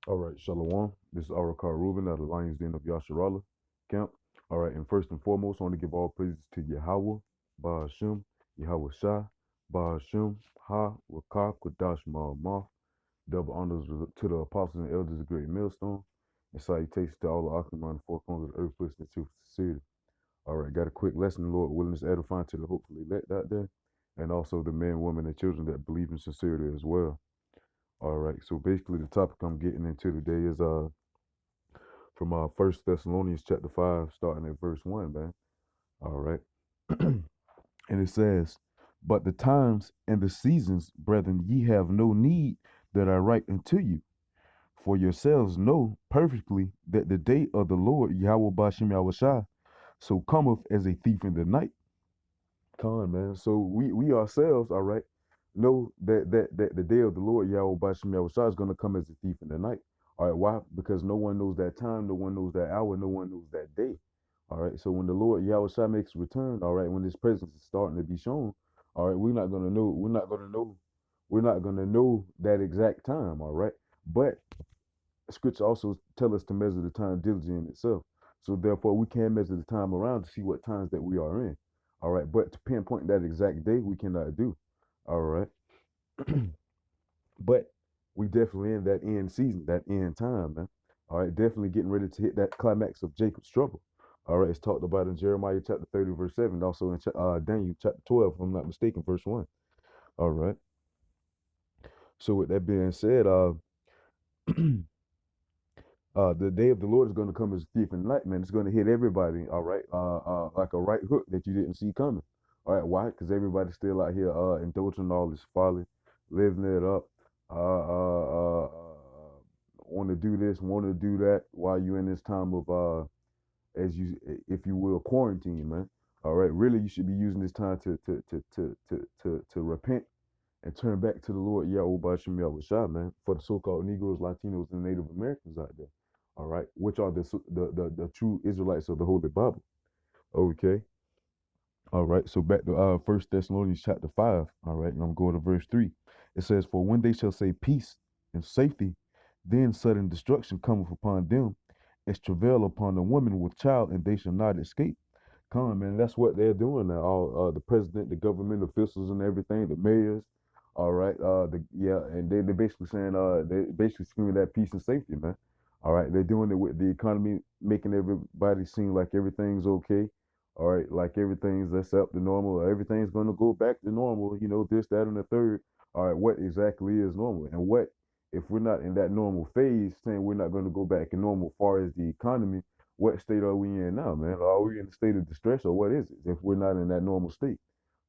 All right, Shalom. This is Arakar Reuben out of the Lions Den of Yasharala camp. All right, and first and foremost, I want to give all praises to Yahweh, Ba'ashem, Yahweh Shai, Ba'ashem, Ha, Rakah, Kodash, Ma'amah. Double honors to the apostles and elders of Great Millstone, and salutations to all the Akamah and four corners of the earth, listening to sincerity. All right, got a quick lesson, Lord willing, is edifying to the hopefully elect out there, and also the men, women, and children that believe in sincerity as well. All right, so basically the topic I'm getting into today is from First Thessalonians chapter 5, starting at verse 1, man. All right. And it says, "But the times and the seasons, brethren, ye have no need that I write unto you. For yourselves know perfectly that the day of the Lord Yahweh Bashem Yahweh Shai so cometh as a thief in the night." Con, man. So we ourselves, all right, know that the day of the Lord Yahweh Bashem Yahweh Shai is going to come as a thief in the night. All right, why? Because no one knows that time, no one knows that hour, no one knows that day. All right, so when the Lord Yahweh Shai makes a return, all right, when His presence is starting to be shown, all right, we're not gonna know that exact time. All right, but Scripture also tell us to measure the time diligently in itself. So therefore, we can measure the time around to see what times that we are in. All right, but to pinpoint that exact day, we cannot do. All right, but we definitely in that end season, that end time, man. All right, definitely getting ready to hit that climax of Jacob's trouble. All right, it's talked about in Jeremiah chapter 30, verse 7, also in Daniel chapter 12, if I'm not mistaken, verse 1. All right, so with that being said, the day of the Lord is going to come as a thief in the night, man. It's going to hit everybody, all right, like a right hook that you didn't see coming. All right, why? Because everybody's still out here indulging all this folly, living it up, want to do this, want to do that, while you're in this time of, as you, if you will, quarantine, man. All right, really, you should be using this time to repent and turn back to the Lord Yahweh Bashim Yahweh Shai, man, for the so-called Negroes, Latinos, and Native Americans out there. All right, which are the true Israelites of the Holy Bible. Okay. All right. So back to First Thessalonians chapter 5. All right, and I'm going to verse 3. It says, "For when they shall say peace and safety, then sudden destruction cometh upon them, as travail upon the woman with child, and they shall not escape." Come on, man. That's what they're doing now. All the president, the government officials, and everything, the mayors. All right. And they're basically saying they basically screaming that peace and safety, man. All right. They're doing it with the economy, making everybody seem like everything's okay. All right, like everything's that's up to normal. Everything's gonna go back to normal. You know, this, that, and the third. All right, what exactly is normal, and what if we're not in that normal phase, saying we're not going to go back in normal as far as the economy? What state are we in now, man? Are we in a state of distress, or what is it if we're not in that normal state?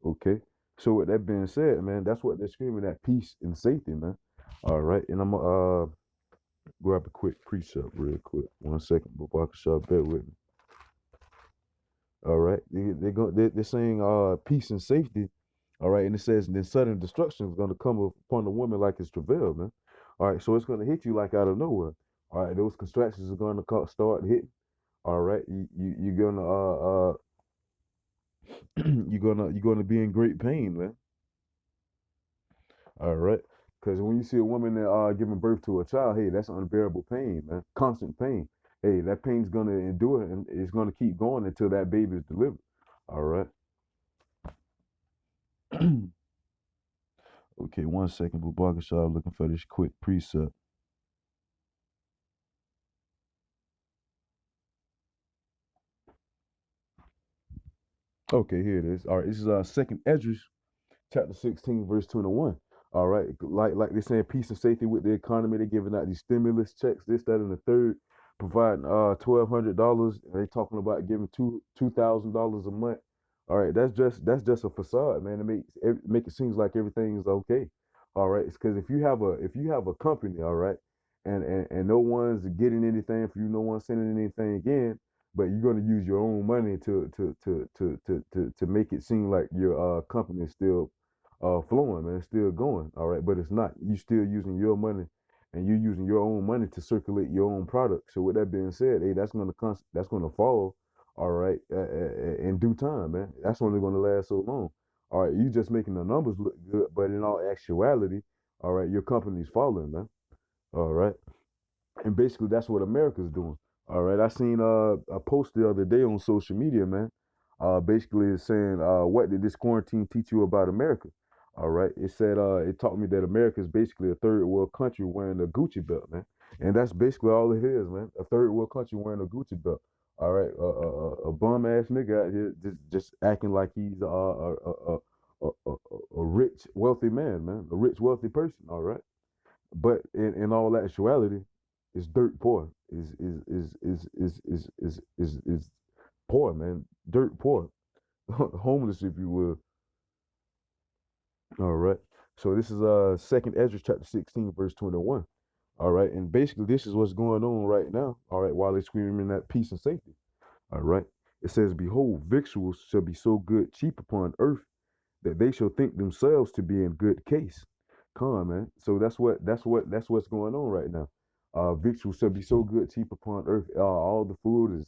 Okay. So with that being said, man, that's what they're screaming at: peace and safety, man. All right, and I'm gonna grab a quick precept real quick. 1 second, but Shah, bear with me. All right, they're saying peace and safety. All right, and it says then sudden destruction is gonna come upon the woman like it's travail, man. All right, so it's gonna hit you like out of nowhere. All right, those contractions are gonna start hitting. All right, you're gonna you're gonna be in great pain, man. All right, because when you see a woman that giving birth to a child, hey, that's unbearable pain, man. Constant pain. Hey, that pain's gonna endure and it's gonna keep going until that baby is delivered. All right. Okay, 1 second, but Shah looking for this quick precept. Okay, here it is. All right, this is Second Esdras chapter 16, verse 21. All right, like they're saying peace and safety with the economy. They're giving out these stimulus checks, this, that, and the third, providing $1,200. They talking about giving $2,000 a month. All right, that's just a facade, man. Make it seems like everything's okay. All right, it's because if you have a company, all right, and no one's getting anything for you, no one's sending anything in, but you're going to use your own money to make it seem like your company is still flowing, man. It's still going, all right, but it's not. You still using your money, and you're using your own money to circulate your own product. So with that being said, hey, that's gonna fall, all right, in due time, man. That's only gonna last so long. All right, you just making the numbers look good, but in all actuality, all right, your company's falling, man. All right. And basically that's what America's doing. All right, I seen a post the other day on social media, man. Basically it's saying, what did this quarantine teach you about America? All right, it said it taught me that America is basically a third world country wearing a Gucci belt, man. And that's basically all it is, man. A third world country wearing a Gucci belt. All right, a bum ass nigga out here just acting like he's a rich wealthy man, man, a rich wealthy person. All right. But in all actuality, it's dirt poor. Is poor, man. Dirt poor. Homeless, if you will. All right. So this is second Ezra chapter 16, verse 21. All right. And basically this is what's going on right now. All right, while they're screaming that peace and safety. All right. It says, Behold, victuals shall be so good cheap upon earth that they shall think themselves to be in good case. Come on, man. So that's what's going on right now. Victuals shall be so good, cheap upon earth. All the food is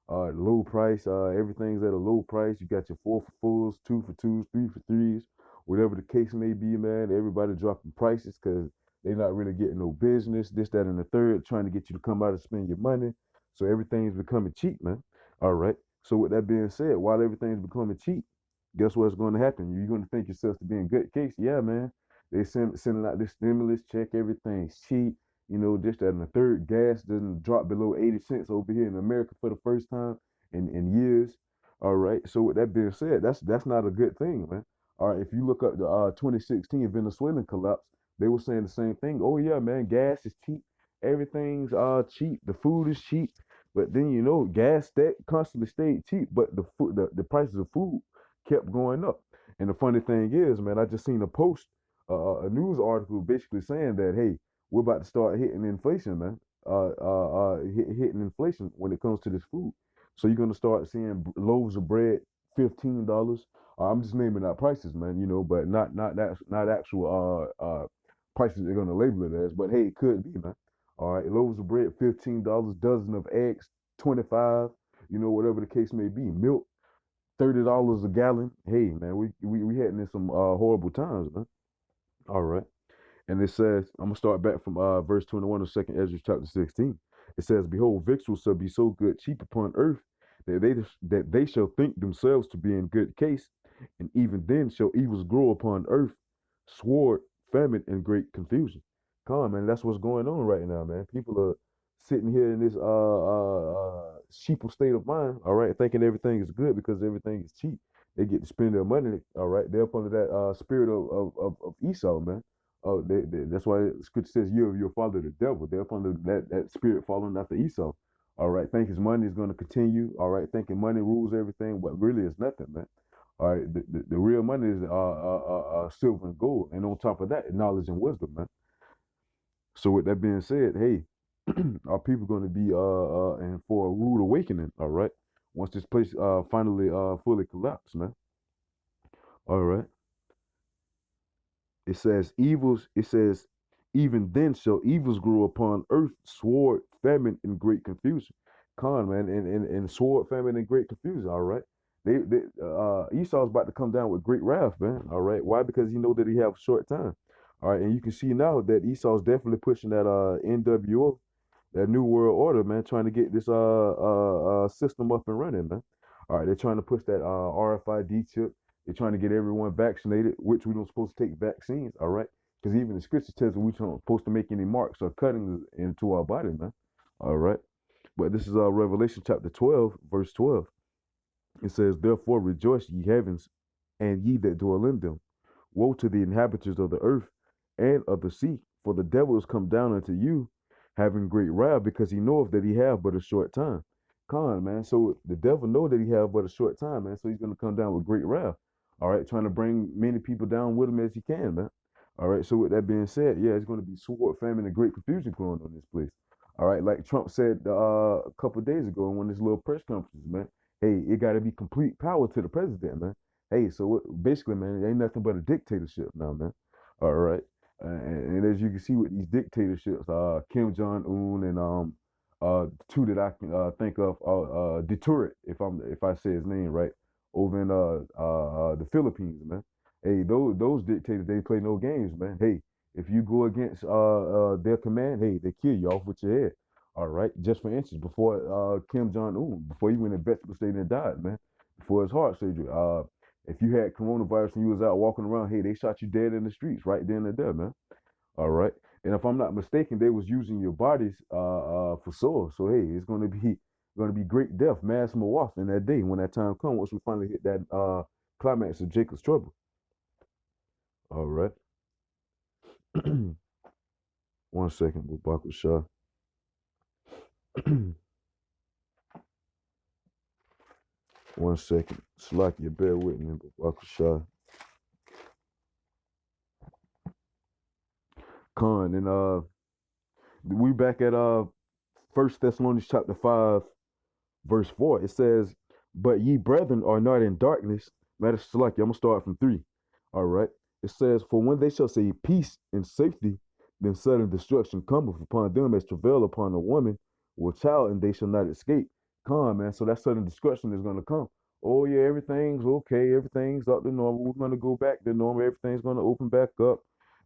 low price. Everything's at a low price. You got your 4 for 4s, 2 for 2s, 3 for 3s, whatever the case may be, man. Everybody dropping prices because they're not really getting no business. This, that, and the third, trying to get you to come out and spend your money. So everything's becoming cheap, man. All right. So with that being said, while everything's becoming cheap, guess what's going to happen? You're going to think yourself to be in good case. Yeah, man. They sending out this stimulus check. Everything's cheap. You know, this, that, and the third. Gas doesn't drop below 80 cents over here in America for the first time in years. All right. So with that being said, that's not a good thing, man. All right. If you look up the 2016 Venezuelan collapse, they were saying the same thing. Oh yeah, man. Gas is cheap. Everything's cheap. The food is cheap. But then you know, gas that constantly stayed cheap, but the prices of food kept going up. And the funny thing is, man, I just seen a post, a news article basically saying that, hey, we're about to start hitting inflation, man. Hitting inflation when it comes to this food. So you're gonna start seeing loaves of bread, $15. I'm just naming out prices, man. You know, but not actual prices they're gonna label it as. But hey, it could be, man. All right, loaves of bread, $15. Dozen of eggs, 25. You know, whatever the case may be. Milk, $30 a gallon. Hey man, we heading in some horrible times, man. All right. And it says, I'm gonna start back from verse 21 of second Ezra chapter 16. It says, Behold, victuals shall be so good cheap upon earth that they shall think themselves to be in good case, and even then shall evils grow upon earth, sword, famine, and great confusion. Come on, man, that's what's going on right now, man. People are sitting here in this sheeple state of mind, all right, thinking everything is good because everything is cheap. They get to spend their money, all right. They're up under that spirit of Esau, man. Oh, that's why the scripture says you of your father the devil. They're up under that spirit following after Esau. All right, think his money is going to continue. All right, thinking money rules everything, but really it's nothing, man. All right, the real money is silver and gold, and on top of that, knowledge and wisdom, man. So with that being said, hey, our people going to be and for a rude awakening. All right, once this place finally fully collapse, man. All right. It says, even then shall evils grow upon earth, sword, famine, and great confusion. Con, man, and sword, famine, and great confusion, all right? Esau's about to come down with great wrath, man, all right? Why? Because he know that he have a short time. All right, and you can see now that Esau's definitely pushing that NWO, that New World Order, man, trying to get this system up and running, man. All right, they're trying to push that RFID chip. They're trying to get everyone vaccinated, which we don't supposed to take vaccines, all right? Because even the scripture tells us we don't supposed to make any marks or cuttings into our body, man. All right. But this is Revelation chapter 12, verse 12. It says, Therefore rejoice, ye heavens, and ye that dwell in them. Woe to the inhabitants of the earth and of the sea, for the devil is come down unto you, having great wrath, because he knoweth that he have but a short time. Con, man. So the devil know that he have but a short time, man. So he's gonna come down with great wrath. All right, trying to bring many people down with him as he can, man. All right. So with that being said, yeah, it's gonna be sword, famine, and great confusion going on in this place. All right, like Trump said a couple of days ago in one of his little press conferences, man. Hey, it got to be complete power to the president, man. Hey, so basically, man, it ain't nothing but a dictatorship now, man. All right. And as you can see with these dictatorships, Kim Jong Un and two that I can think of, Deturret, if I say his name right, over in the Philippines, man. Hey, those dictators, they play no games, man. Hey, if you go against their command, hey, they kill you off with your head. All right, just for instance, before Kim Jong Un, before he went in vegetable state and died, man, before his heart surgery, if you had coronavirus and you was out walking around, hey, they shot you dead in the streets right then and there, man. All right, and if I'm not mistaken, they was using your bodies for soil. So hey, it's gonna be great death, mass Milwaukee in that day when that time comes. Once we finally hit that climax of Jacob's trouble. All right, 1 second, Bubaka Shah. 1 second, Slakia, bear with me, Bubaka Shah. Khan, and we back at First Thessalonians chapter 5, verse 4. It says, "But ye brethren are not in darkness." Matter of fact, I'm gonna start from 3. All right. It says, "For when they shall say peace and safety, then sudden destruction cometh upon them as travail upon a woman with child, and they shall not escape." Come, man. So that sudden destruction is gonna come. Oh yeah, everything's okay, everything's up to normal. We're gonna go back to normal. Everything's gonna open back up.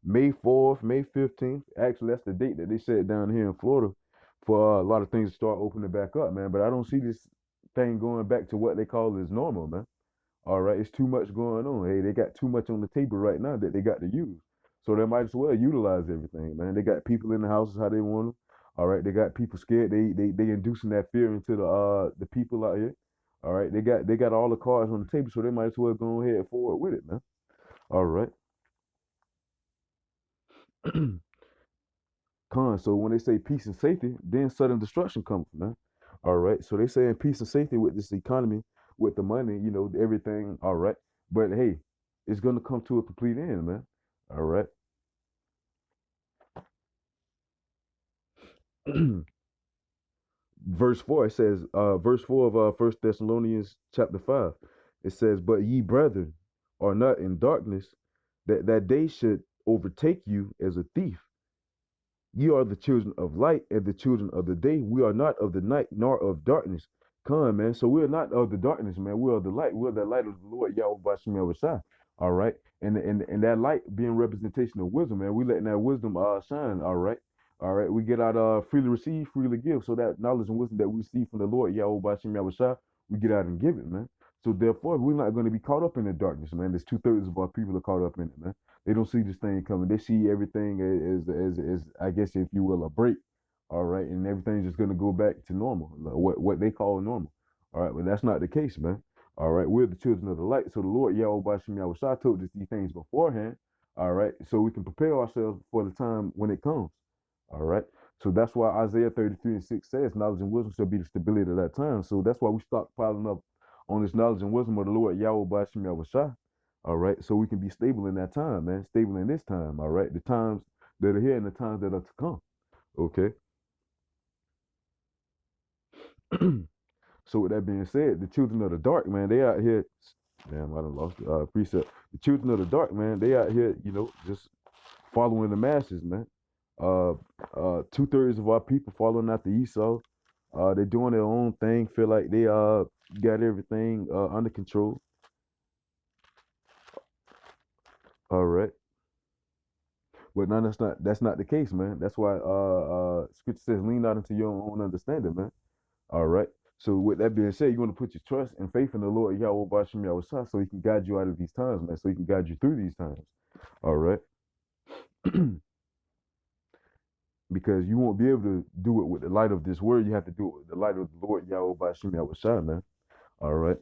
May 4th, May 15th. Actually, that's the date that they set down here in Florida for a lot of things to start opening back up, man. But I don't see this thing going back to what they call is normal, man. All right, it's too much going on. Hey, they got too much on the table right now that they got to use. So they might as well utilize everything, man. They got people in the houses how they want them. All right, they got people scared. They inducing that fear into the people out here. All right, they got all the cards on the table, so they might as well go ahead forward with it, man. All right. So when they say peace and safety, then sudden destruction comes, man. All right. So they saying peace and safety with this economy, with the money, everything. All right. But hey, it's gonna come to a complete end, man. All right. Verse 4, it says, verse 4 of First Thessalonians chapter 5, it says, "But ye brethren are not in darkness, that day should overtake you as a thief. Ye are the children of light and the children of the day. We are not of the night nor of darkness." Come, man. So we're not of the darkness, man. We are the light. We're the light of the Lord Yahweh Bashim Yahushua. All right. And that light being representation of wisdom, man. We letting that wisdom shine. All right. All right. We get out freely receive, freely give. So that knowledge and wisdom that we receive from the Lord Yahweh Bashim Yahushua, we get out and give it, man. So therefore, we're not going to be caught up in the darkness, man. There's 2/3 of our people are caught up in it, man. They don't see this thing coming. They see everything as I guess if you will a break, all right, and everything's just gonna go back to normal, like what they call normal, all right. But that's not the case, man. All right, we're the children of the light. So the Lord Yahweh Bashim Yahushua told us these things beforehand, all right, so we can prepare ourselves for the time when it comes, all right. So that's why Isaiah 33:6 says, "Knowledge and wisdom shall be the stability of that time." So that's why we stop piling up on this knowledge and wisdom of the Lord Yahweh Bashim Yahushua. All right, so we can be stable in that time, man. Stable in this time. All right, the times that are here and the times that are to come. Okay. So with that being said, the children of the dark, man, they out here. Damn, I done lost the precept. The children of the dark, man, they out here, just following the masses, man. 2/3 of our people following after Esau. They're doing their own thing. Feel like they got everything under control. All right. But no, that's not the case, man. That's why scripture says lean not into your own understanding, man. All right. So with that being said, you want to put your trust and faith in the Lord Yahweh Bashim Yahweh so he can guide you out of these times, man. So he can guide you through these times. All right. Because you won't be able to do it with the light of this word. You have to do it with the light of the Lord Yahweh Bashim Yahweh, man. All right.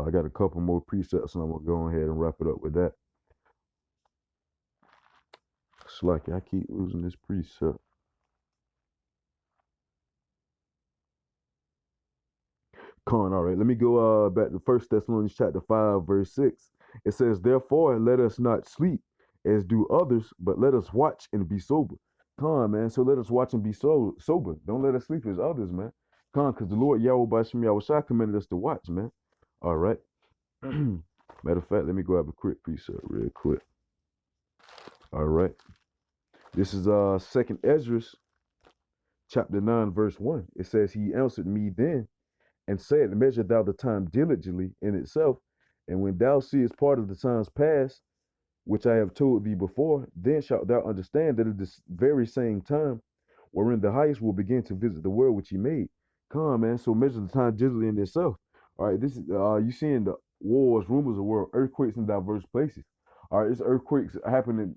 I got a couple more precepts and I'm gonna go ahead and wrap it up with that. Slacky, I keep losing this precept. All right, let me go back to First Thessalonians chapter 5, verse 6. It says, "Therefore, let us not sleep as do others, but let us watch and be sober." Man. So let us watch and be sober. Don't let us sleep as others, man. Because the Lord Yahweh Bashim Yahweh commanded us to watch, man. All right. Matter of fact, let me grab a quick precept real quick. All right. This is Second Ezra chapter 9, verse 1. It says, "He answered me then and said, Measure thou the time diligently in itself, and when thou seest part of the times past, which I have told thee before, then shalt thou understand that at this very same time wherein the highest will begin to visit the world which he made. Come, man. So measure the time diligently in itself. All right, this is you seeing the wars, rumors of war, earthquakes in diverse places. All right, it's earthquakes happening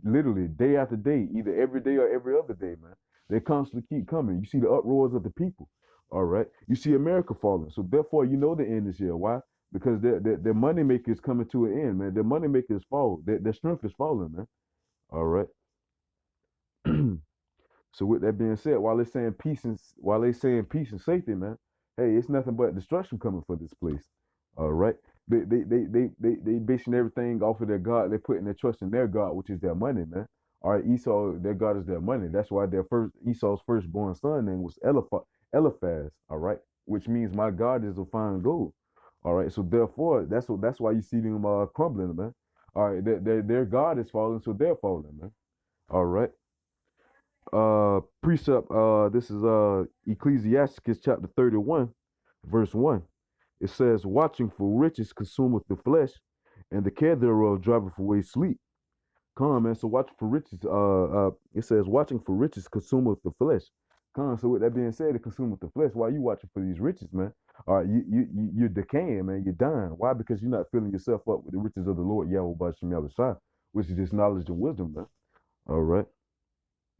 literally day after day, either every day or every other day, man. They constantly keep coming. You see the uproars of the people. All right, you see America falling. So therefore, you know the end is here. Why? Because their money maker is coming to an end, man. Their money maker is falling. Their strength is falling, man. All right. So with that being said, while they saying peace and safety, man, hey, it's nothing but destruction coming for this place. All right. They basing everything off of their God. They're putting their trust in their God, which is their money, man. All right, Esau, their God is their money. That's why Esau's firstborn son name was Eliphaz, all right, which means my God is a fine gold. All right, so therefore, that's why you see them crumbling, man. All right, their God is falling, so they're falling, man. All right. Precept, this is Ecclesiasticus chapter 31, verse 1. It says, watching for riches consumeth the flesh, and the care thereof driveth away sleep. Come on, man. So watching for riches, it says, watching for riches consumeth the flesh. Come on, so with that being said, it consumeth the flesh. Why are you watching for these riches, man? All right, you're decaying, man. You're dying. Why? Because you're not filling yourself up with the riches of the Lord, Yahweh Bashim Yahushua, which is just knowledge and wisdom, man. All right.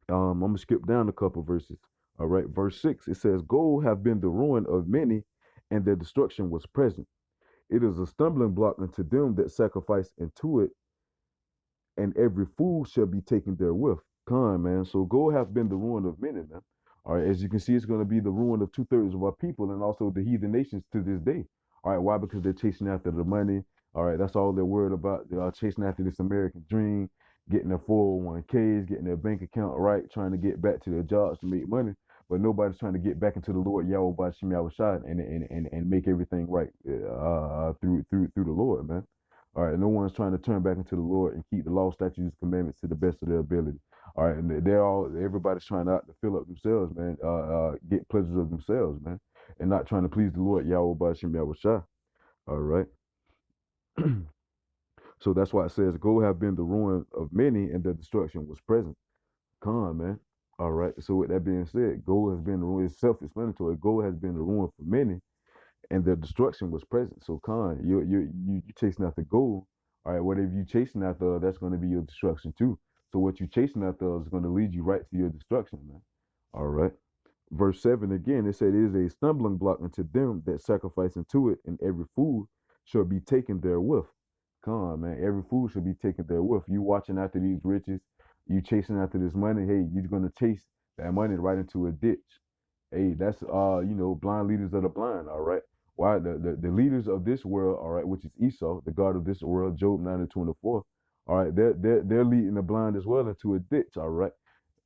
I'm gonna skip down a couple verses. All right, verse 6, it says, gold have been the ruin of many, and their destruction was present. It is a stumbling block unto them that sacrifice into it, and every fool shall be taken therewith. Con, man. So gold has been the ruin of many, man. All right, as you can see, it's going to be the ruin of 2/3 of our people and also the heathen nations to this day. All right, why? Because they're chasing after the money. All right, that's all they're worried about. They are chasing after this American dream, getting their 401ks, getting their bank account right, trying to get back to their jobs to make money. But nobody's trying to get back into the Lord Yahweh Bashim Yahushua and make everything right through the Lord, man. All right, no one's trying to turn back into the Lord and keep the law, statutes, commandments to the best of their ability. All right, and everybody's trying to fill up themselves, man, get pleasures of themselves, man, and not trying to please the Lord, Yahweh Bashim Yahushua. All right. So that's why it says, gold have been the ruin of many, and the destruction was present. Come on, man. All right. So with that being said, gold has been the ruin. It's self-explanatory. Gold has been the ruin for many, and their destruction was present. So Khan, you chasing after gold. All right, whatever you chasing after, that's going to be your destruction too. So what you chasing after is going to lead you right to your destruction, man. All right. Verse 7 again, it said, it is a stumbling block unto them that sacrifice into it, and every fool shall be taken therewith. Come on, man. Every fool shall be taken therewith. You watching after these riches, you chasing after this money, hey, you're gonna chase that money right into a ditch. Hey, that's blind leaders of the blind, all right. Why the leaders of this world, all right, which is Esau, the God of this world, Job 9:24, all right, they're leading the blind as well into a ditch, all right.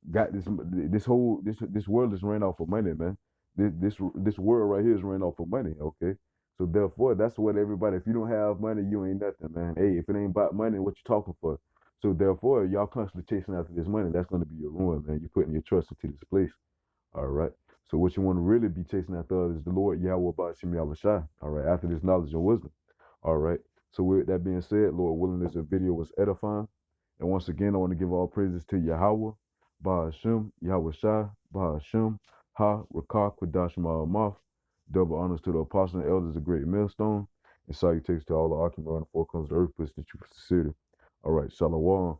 Got this world is ran off of money, man. This world right here is ran off of money, okay. So therefore, that's what everybody. If you don't have money, you ain't nothing, man. Hey, if it ain't about money, what you talking for? So therefore, y'all constantly chasing after this money. That's going to be your ruin, man. You're putting your trust into this place. All right. So what you want to really be chasing after is the Lord Yahweh Bashim Yahushua. All right. After this knowledge and wisdom. All right. So with that being said, Lord willing, this video was edifying. And once again, I want to give all praises to Yahweh, Bahashim, Yahushua, Bahashim, Ha, Rakah, Kwadash Ma'amath. Double honors to the apostles and elders, a great millstone. And salutations to all the archangels and the four corners of the earth, place that you consider. All right. Shalom.